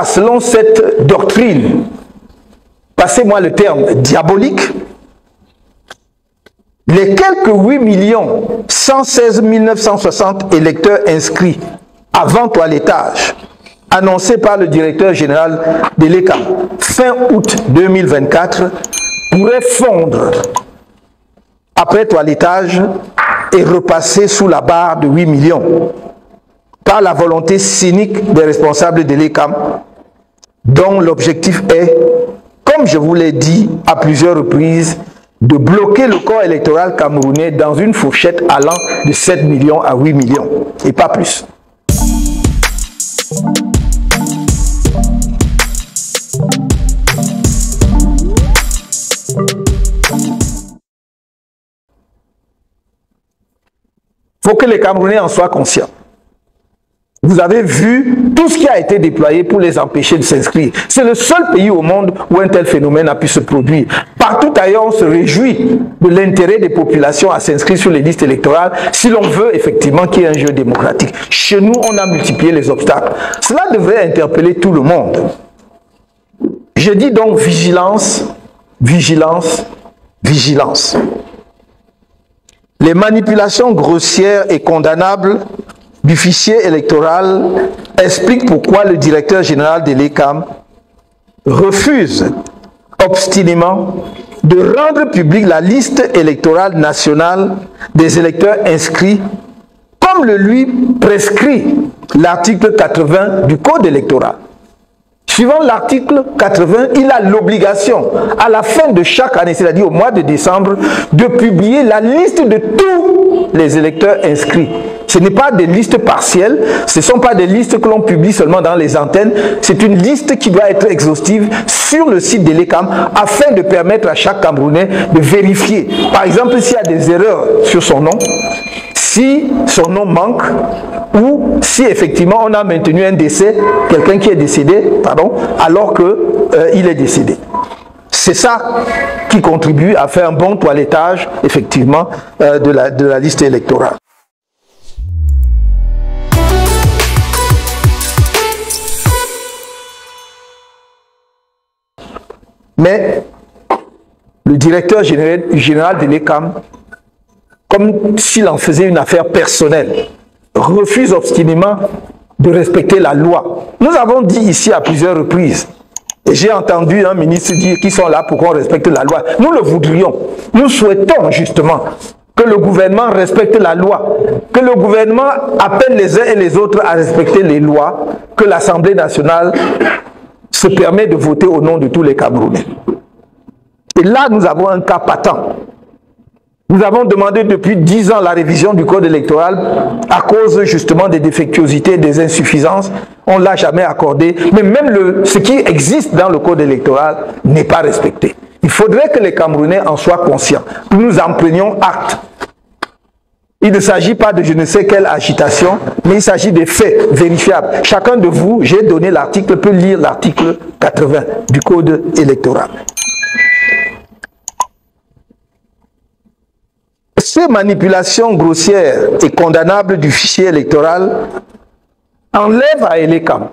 selon cette doctrine, passez-moi le terme diabolique, les quelques 8 116 960 électeurs inscrits avant toilettage, annoncés par le directeur général de l'ECAM fin août 2024, pourraient fondre après toilettage et repasser sous la barre de 8 millions par la volonté cynique des responsables de l'ECAM, dont l'objectif est, comme je vous l'ai dit à plusieurs reprises, de bloquer le corps électoral camerounais dans une fourchette allant de 7 millions à 8 millions, et pas plus. Il faut que les Camerounais en soient conscients. Vous avez vu tout ce qui a été déployé pour les empêcher de s'inscrire. C'est le seul pays au monde où un tel phénomène a pu se produire. Partout ailleurs, on se réjouit de l'intérêt des populations à s'inscrire sur les listes électorales si l'on veut effectivement qu'il y ait un jeu démocratique. Chez nous, on a multiplié les obstacles. Cela devrait interpeller tout le monde. Je dis donc vigilance, vigilance, vigilance. Les manipulations grossières et condamnables du fichier électoral expliquent pourquoi le directeur général de l'ECAM refuse obstinément de rendre publique la liste électorale nationale des électeurs inscrits comme le lui prescrit l'article 80 du Code électoral. Suivant l'article 80, il a l'obligation, à la fin de chaque année, c'est-à-dire au mois de décembre, de publier la liste de tous les électeurs inscrits. Ce n'est pas des listes partielles, ce ne sont pas des listes que l'on publie seulement dans les antennes, c'est une liste qui doit être exhaustive sur le site de l'ECAM afin de permettre à chaque Camerounais de vérifier. Par exemple, s'il y a des erreurs sur son nom, si son nom manque, ou si effectivement on a maintenu un décès, quelqu'un qui est décédé, pardon, alors qu'il est décédé. C'est ça qui contribue à faire un bon toilettage, effectivement, de la liste électorale. Mais le directeur général de l'ECAM, comme s'il en faisait une affaire personnelle, refuse obstinément de respecter la loi. Nous avons dit ici à plusieurs reprises, et j'ai entendu un ministre dire qu'ils sont là pour qu'on respecte la loi. Nous le voudrions. Nous souhaitons justement que le gouvernement respecte la loi, que le gouvernement appelle les uns et les autres à respecter les lois, que l'Assemblée nationale se permet de voter au nom de tous les Camerounais. Et là, nous avons un cas patent. Nous avons demandé depuis 10 ans la révision du code électoral à cause justement des défectuosités et des insuffisances. On ne l'a jamais accordé. Mais même ce qui existe dans le code électoral n'est pas respecté. Il faudrait que les Camerounais en soient conscients. Que nous en prenions acte. Il ne s'agit pas de je ne sais quelle agitation, mais il s'agit des faits vérifiables. Chacun de vous, j'ai donné l'article, peut lire l'article 80 du code électoral. Ces manipulations grossières et condamnables du fichier électoral enlèvent à l'ECAM,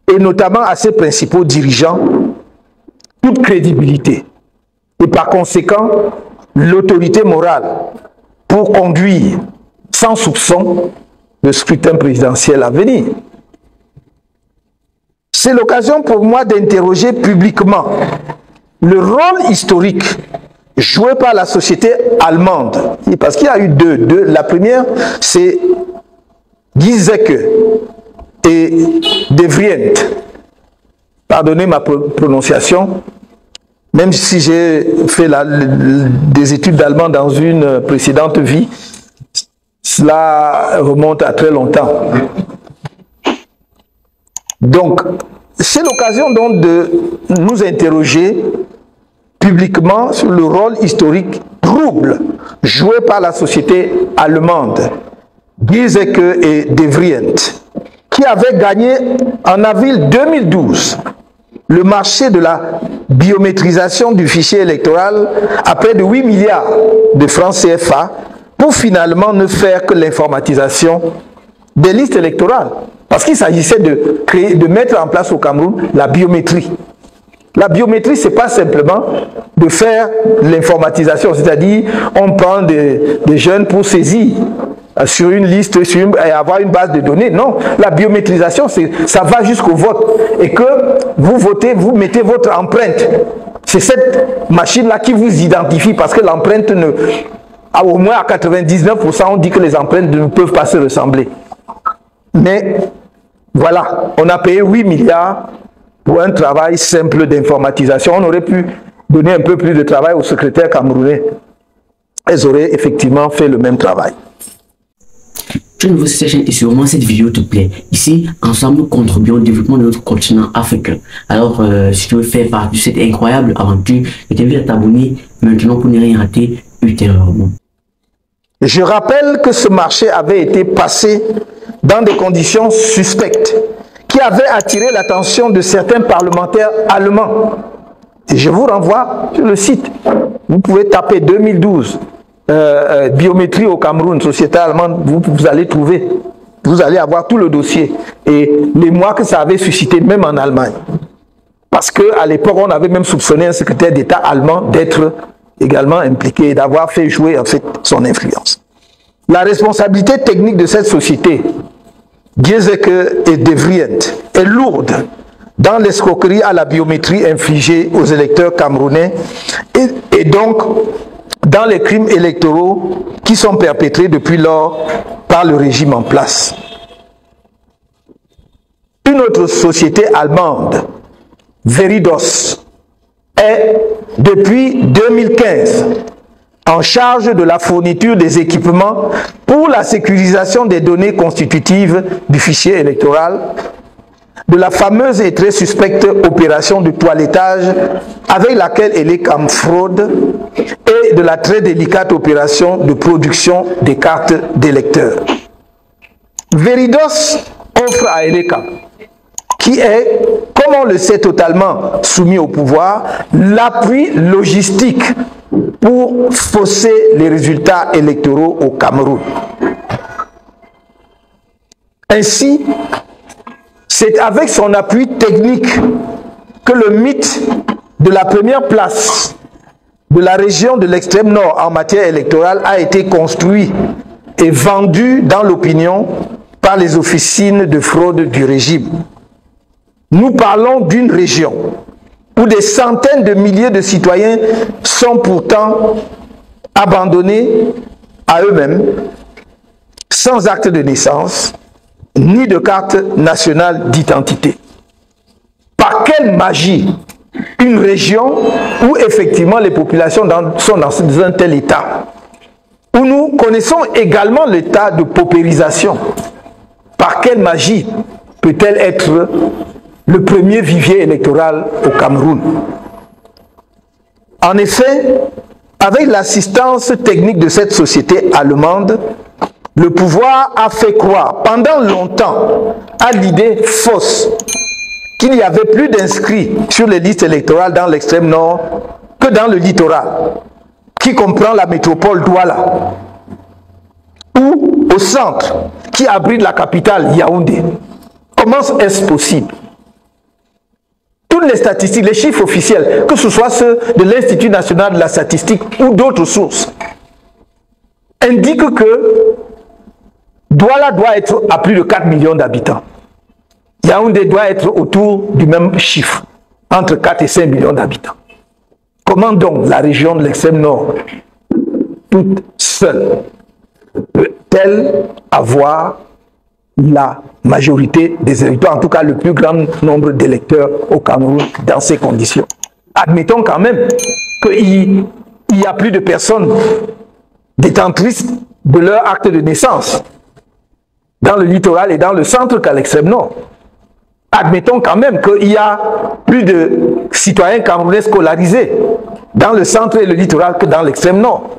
et notamment à ses principaux dirigeants, toute crédibilité et par conséquent l'autorité morale pour conduire sans soupçon le scrutin présidentiel à venir. C'est l'occasion pour moi d'interroger publiquement le rôle historique joué par la société allemande, parce qu'il y a eu deux. La première, c'est Giesecke et De Vries. Pardonnez ma prononciation, même si j'ai fait des études d'allemand dans une précédente vie, cela remonte à très longtemps. Donc, c'est l'occasion donc de nous interroger publiquement sur le rôle historique trouble joué par la société allemande, Giesecke et De Vries, qui avait gagné en avril 2012 le marché de la biométrisation du fichier électoral à près de 8 milliards de francs CFA pour finalement ne faire que l'informatisation des listes électorales. Parce qu'il s'agissait de mettre en place au Cameroun la biométrie. La biométrie, ce n'est pas simplement de faire l'informatisation, c'est-à-dire on prend des jeunes pour saisir sur une liste et avoir une base de données. Non, la biométrisation, ça va jusqu'au vote. Et que vous votez, vous mettez votre empreinte. C'est cette machine-là qui vous identifie parce que l'empreinte, au moins à 99%, on dit que les empreintes ne peuvent pas se ressembler. Mais voilà, on a payé 8 milliards pour un travail simple d'informatisation. On aurait pu donner un peu plus de travail aux secrétaires camerounais. Elles auraient effectivement fait le même travail. Tu es nouveau sur cette chaîne et sûrement cette vidéo te plaît. Ici, ensemble, nous contribuons au développement de notre continent africain. Alors, si tu veux faire partie de cette incroyable aventure, je t'invite à t'abonner maintenant pour ne rien rater ultérieurement. Je rappelle que ce marché avait été passé dans des conditions suspectes qui avaient attiré l'attention de certains parlementaires allemands. Et je vous renvoie sur le site. Vous pouvez taper 2012. Biométrie au Cameroun, société allemande, vous allez trouver, vous allez avoir tout le dossier et les mois que ça avait suscité, même en Allemagne. Parce qu'à l'époque, on avait même soupçonné un secrétaire d'État allemand d'être également impliqué et d'avoir fait jouer en fait son influence. La responsabilité technique de cette société, Giesecke et De Vries, est lourde dans l'escroquerie à la biométrie infligée aux électeurs camerounais et donc dans les crimes électoraux qui sont perpétrés depuis lors par le régime en place. Une autre société allemande, Veridos, est depuis 2015 en charge de la fourniture des équipements pour la sécurisation des données constitutives du fichier électoral, de la fameuse et très suspecte opération de toilettage avec laquelle Elecam fraude et de la très délicate opération de production des cartes d'électeurs. Veridos offre à Elecam, qui est, comme on le sait, totalement soumis au pouvoir, l'appui logistique pour fausser les résultats électoraux au Cameroun. Ainsi, c'est avec son appui technique que le mythe de la première place de la région de l'extrême nord en matière électorale a été construit et vendu dans l'opinion par les officines de fraude du régime. Nous parlons d'une région où des centaines de milliers de citoyens sont pourtant abandonnés à eux-mêmes, sans acte de naissance, ni de carte nationale d'identité. Par quelle magie une région où effectivement les populations sont dans un tel état, où nous connaissons également l'état de paupérisation, par quelle magie peut-elle être le premier vivier électoral au Cameroun? En effet, avec l'assistance technique de cette société allemande, le pouvoir a fait croire pendant longtemps à l'idée fausse qu'il n'y avait plus d'inscrits sur les listes électorales dans l'extrême nord que dans le littoral, qui comprend la métropole Douala, ou au centre, qui abrite la capitale Yaoundé. Comment est-ce possible? Toutes les statistiques, les chiffres officiels, que ce soit ceux de l'Institut national de la statistique ou d'autres sources, indiquent que Douala doit être à plus de 4 millions d'habitants. Yaoundé doit être autour du même chiffre, entre 4 et 5 millions d'habitants. Comment donc la région de l'extrême nord, toute seule, peut-elle avoir la majorité des électeurs, en tout cas le plus grand nombre d'électeurs au Cameroun dans ces conditions? Admettons quand même qu'il y a plus de personnes détentrices de leur acte de naissance dans le littoral et dans le centre qu'à l'extrême nord. Admettons quand même qu'il y a plus de citoyens camerounais scolarisés dans le centre et le littoral que dans l'extrême nord,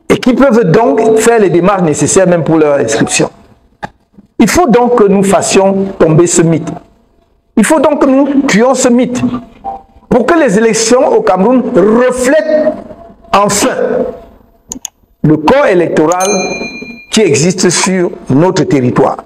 et qui peuvent donc faire les démarches nécessaires même pour leur inscription. Il faut donc que nous fassions tomber ce mythe. Il faut donc que nous tuions ce mythe pour que les élections au Cameroun reflètent enfin le corps électoral qui existe sur notre territoire.